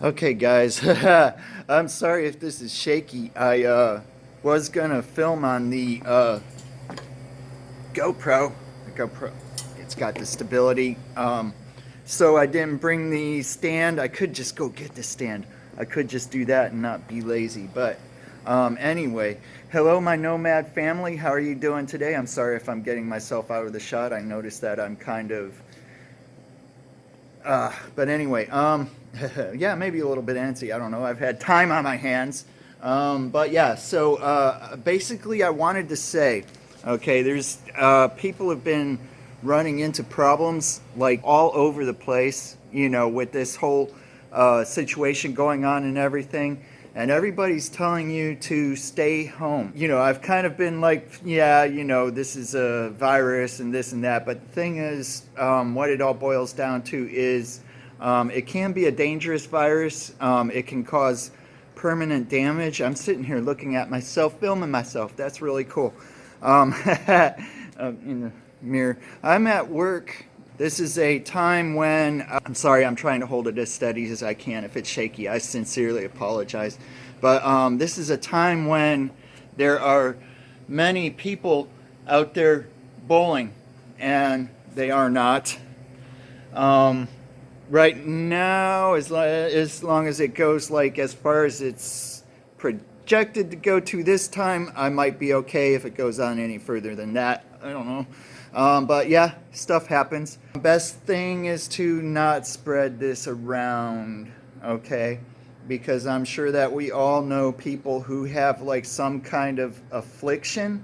Okay, guys, I'm sorry if this is shaky. I was gonna film on the GoPro. The GoPro, it's got the stability. So I didn't bring the stand. I could just go get the stand. I could just do that and not be lazy. But anyway, hello, my Nomad family. How are you doing today? I'm sorry if I'm getting myself out of the shot. I noticed that I'm kind of but anyway, yeah, maybe a little bit antsy. I don't know. I've had time on my hands. But yeah, so basically, I wanted to say, okay, there's people have been running into problems like all over the place, with this whole situation going on and everything. And everybody's telling you to stay home. I've kind of been like, yeah, this is a virus and this and that. But the thing is, what it all boils down to is it can be a dangerous virus. It can cause permanent damage. I'm sitting here looking at myself, filming myself. That's really cool. In the mirror. I'm at work. This is a time when, I'm sorry, I'm trying to hold it as steady as I can. If it's shaky, I sincerely apologize. But this is a time when there are many people out there bowling, and they are not. Right now, as long as it goes like as far as it's projected to go to this time, I might be okay. If it goes on any further than that, I don't know. But yeah, stuff happens. Best thing is to not spread this around, okay? Because I'm sure that we all know people who have like some kind of affliction,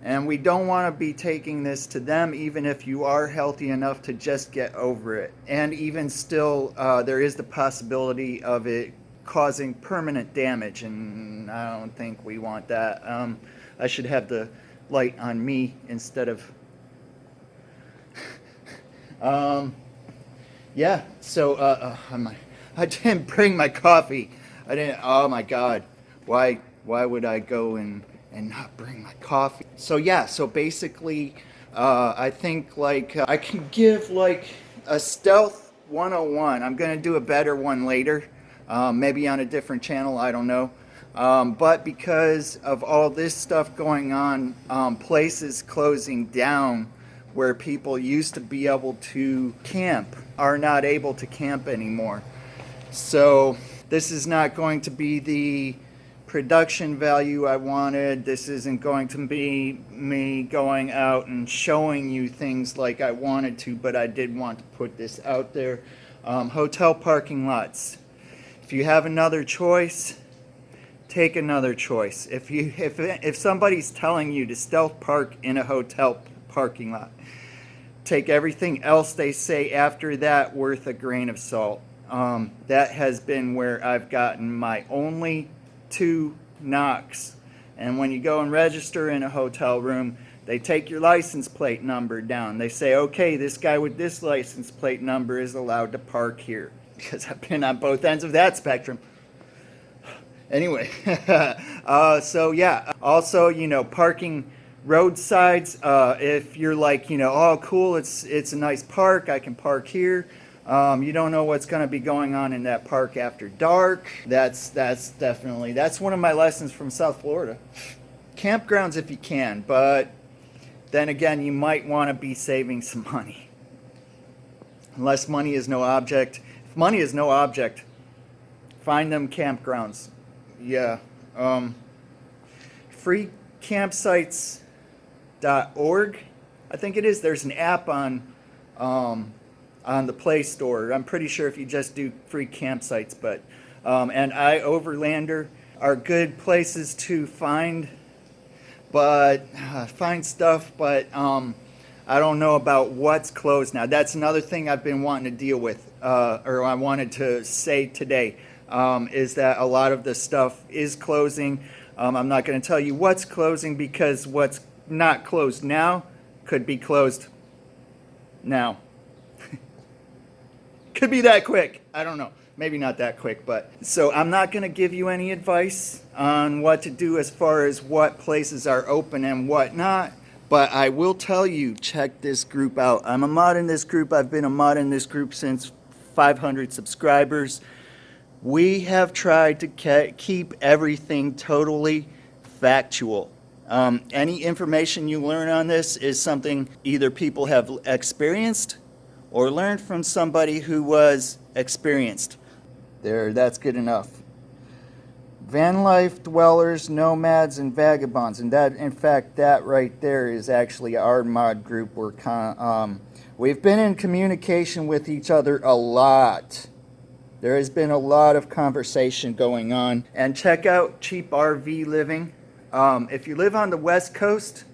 and we don't want to be taking this to them, even if you are healthy enough to just get over it. And even still, there is the possibility of it causing permanent damage, and I don't think we want that. I should have the light on me instead of yeah, so I didn't bring my coffee. I didn't. Oh my god, why would I go and not bring my coffee? So yeah, so basically I think like I can give like a stealth 101. I'm gonna do a better one later, maybe on a different channel, I don't know. But because of all this stuff going on, places closing down where people used to be able to camp are not able to camp anymore. So this is not going to be the production value I wanted. This isn't going to be me going out and showing you things like I wanted to, but I did want to put this out there. Hotel parking lots. If you have another choice, take another choice. If somebody's telling you to stealth park in a hotel parking lot, take everything else they say after that worth a grain of salt. That has been where I've gotten my only 2 knocks. And when you go and register in a hotel room, they take your license plate number down. They say, okay, this guy with this license plate number is allowed to park here. Because I've been on both ends of that spectrum. Anyway, so yeah, also, parking roadsides, if you're like, oh cool, it's a nice park, I can park here. You don't know what's going to be going on in that park after dark. That's one of my lessons from South Florida. Campgrounds if you can, but then again, you might want to be saving some money. Unless money is no object. If money is no object, find them campgrounds. Yeah. Freecampsights.org, I think it is. There's an app on the Play Store. I'm pretty sure if you just do free campsites, but and Overlander are good places to find stuff, but I don't know about what's closed now. That's another thing I've been wanting to deal with, or I wanted to say today, is that a lot of the stuff is closing. I'm not going to tell you what's closing because what's not closed now could be closed now. Could be that quick. I don't know. Maybe not that quick, but so I'm not going to give you any advice on what to do as far as what places are open and what not. But I will tell you, check this group out. I'm a mod in this group. I've been a mod in this group since 500 subscribers. We have tried to keep everything totally factual. Any information you learn on this is something either people have experienced or learned from somebody who was experienced. There, that's good enough. Van life dwellers, nomads, and vagabonds, and that, in fact, that right there is actually our mod group. We've been in communication with each other a lot. There has been a lot of conversation going on. And check out Cheap RV Living. If you live on the West Coast,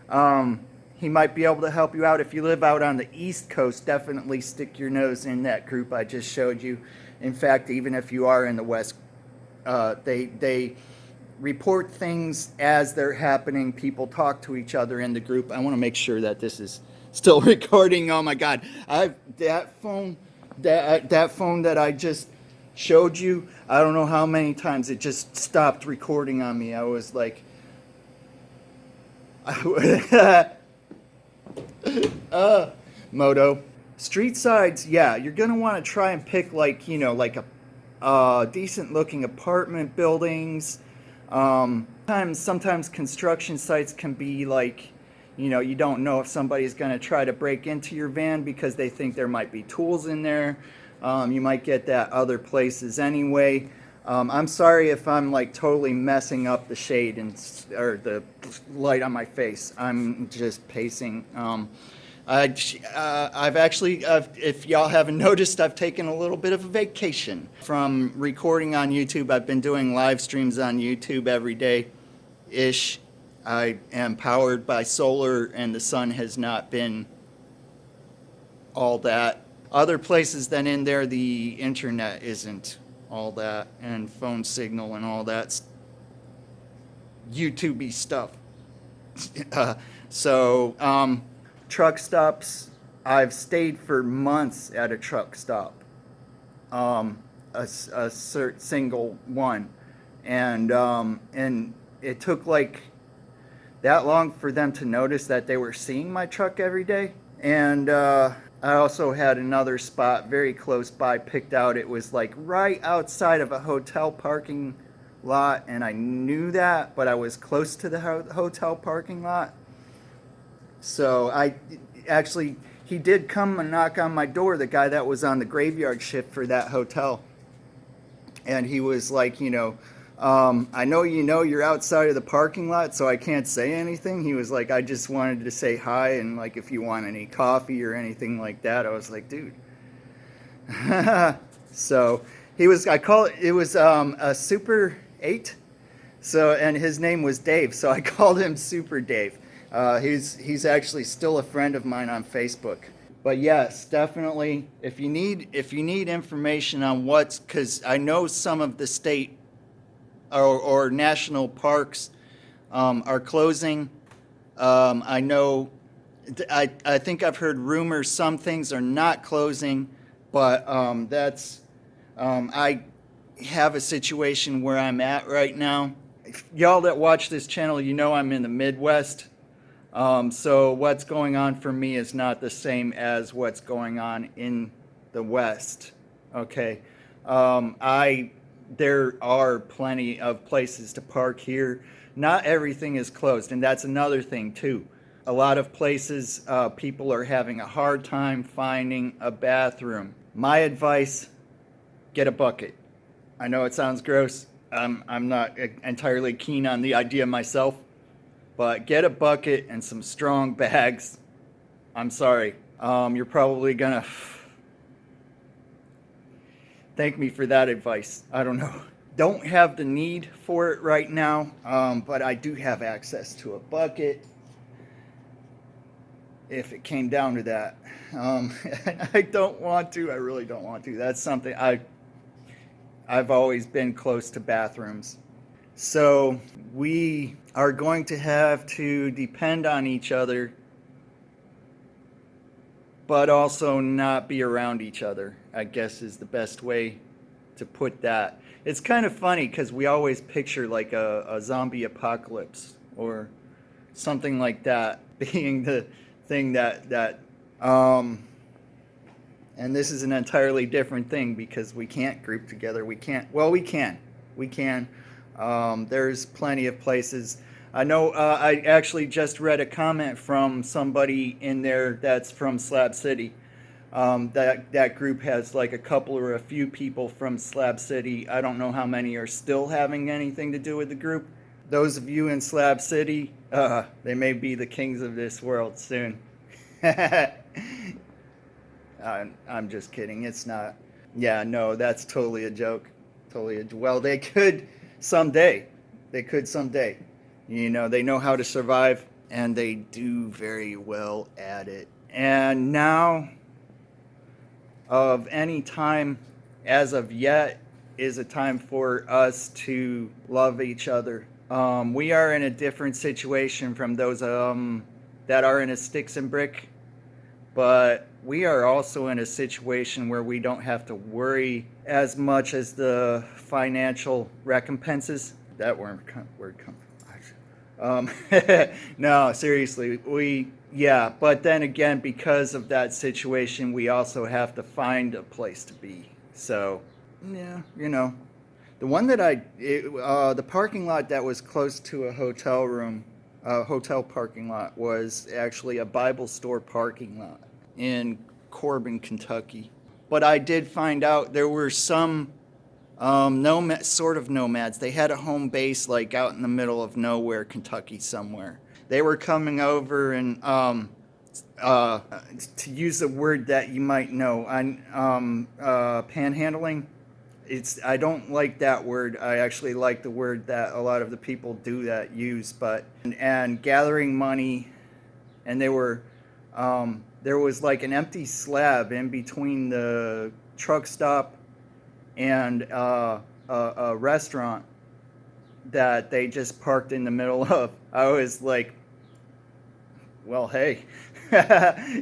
he might be able to help you out. If you live out on the East Coast, definitely stick your nose in that group I just showed you. In fact, even if you are in the West, they report things as they're happening. People talk to each other in the group. I want to make sure that this is still recording. Oh my God, that phone that I just showed you, I don't know how many times it just stopped recording on me. I was like, Moto. Street sides, yeah, you're gonna want to try and pick like, you know, like a decent looking apartment buildings. Sometimes construction sites can be like, you know, you don't know if somebody's going to try to break into your van because they think there might be tools in there. You might get that other places anyway. I'm sorry if I'm like totally messing up the shade or the light on my face. I'm just pacing. I've actually, if y'all haven't noticed, I've taken a little bit of a vacation from recording on YouTube. I've been doing live streams on YouTube every day-ish. I am powered by solar, and the sun has not been all that. Other places than in there, the internet isn't all that, and phone signal and all that YouTube-y stuff. Truck stops, I've stayed for months at a truck stop, single one, and it took like that long for them to notice that they were seeing my truck every day. And I also had another spot very close by picked out. It was like right outside of a hotel parking lot, and I knew that, but I was close to the hotel parking lot. So he did come and knock on my door, the guy that was on the graveyard shift for that hotel. And he was like, you know, I know you're outside of the parking lot, so I can't say anything. He was like, I just wanted to say hi, and like if you want any coffee or anything like that. I was like, dude. So it was a Super 8. So, and his name was Dave, so I called him Super Dave. He's actually still a friend of mine on Facebook. But yes, definitely, if you need information on because I know some of the state or national parks are closing. I know, I think I've heard rumors some things are not closing, but I have a situation where I'm at right now. Y'all that watch this channel, you know I'm in the Midwest. So what's going on for me is not the same as what's going on in the West. Okay. There are plenty of places to park here. Not everything is closed, and that's another thing too. A lot of places, people are having a hard time finding a bathroom. My advice, get a bucket. I know it sounds gross. I'm not entirely keen on the idea myself. But get a bucket and some strong bags. I'm sorry. You're probably gonna thank me for that advice. I don't know. Don't have the need for it right now, but I do have access to a bucket if it came down to that. I don't want to. I really don't want to. That's something I've always been close to bathrooms. So we are going to have to depend on each other, but also not be around each other, I guess is the best way to put that. It's kind of funny because we always picture like a zombie apocalypse or something like that being the thing that And this is an entirely different thing because we can't group together. We can't. Well, we can. We can. There's plenty of places. I know. I actually just read a comment from somebody in there that's from Slab City. That group has like a couple or a few people from Slab City. I don't know how many are still having anything to do with the group. Those of you in Slab City, they may be the kings of this world soon. I'm just kidding. It's not. Yeah, no, that's totally a joke. Well, they could someday. They could someday. You know, they know how to survive, and they do very well at it. And now, of any time as of yet, is a time for us to love each other. We are in a different situation from those that are in a sticks and brick, but we are also in a situation where we don't have to worry as much as the financial recompenses. That word come no, seriously, yeah, but then again, because of that situation, we also have to find a place to be. So, yeah, you know, the one that the parking lot that was close to a hotel room, hotel parking lot, was actually a Bible store parking lot in Corbin, Kentucky. But I did find out there were some sort of nomads. They had a home base like out in the middle of nowhere, Kentucky somewhere. They were coming over and to use a word that you might know, panhandling. I don't like that word. I actually like the word that a lot of the people do that use, and gathering money, and they were there was like an empty slab in between the truck stop and a restaurant that they just parked in the middle of. I was like, well, hey,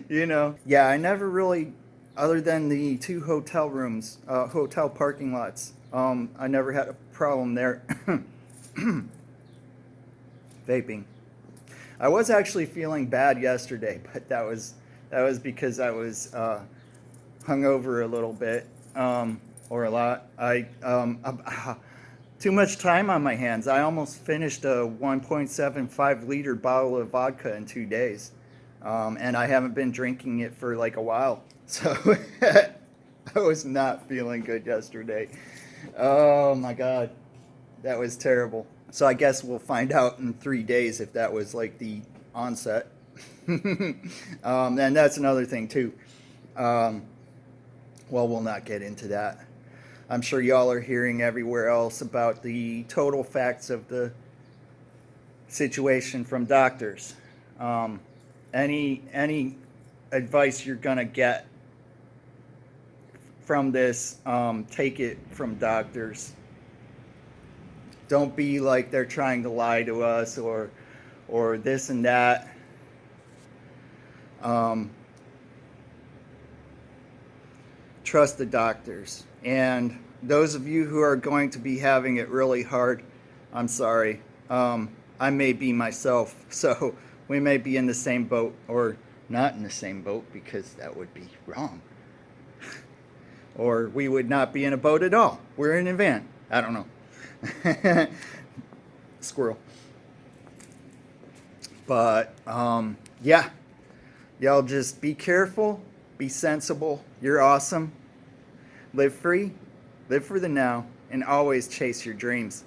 you know. Yeah, I never really, other than the two hotel rooms, hotel parking lots, I never had a problem there. Vaping. I was actually feeling bad yesterday, but that was because I was hungover a little bit, or a lot. Too much time on my hands. I almost finished a 1.75 liter bottle of vodka in 2 days, and I haven't been drinking it for like a while. So I was not feeling good yesterday. Oh my God, that was terrible. So I guess we'll find out in 3 days if that was like the onset. And that's another thing too. Well, we'll not get into that. I'm sure y'all are hearing everywhere else about the total facts of the situation from doctors. Any advice you're gonna get from this, take it from doctors. Don't be like they're trying to lie to us or this and that. Trust the doctors. And those of you who are going to be having it really hard, I'm sorry. I may be myself, so we may be in the same boat, or not in the same boat, because that would be wrong. Or we would not be in a boat at all. We're in a van. I don't know. Squirrel. But, yeah. Y'all just be careful, be sensible. You're awesome. Live free, live for the now, and always chase your dreams.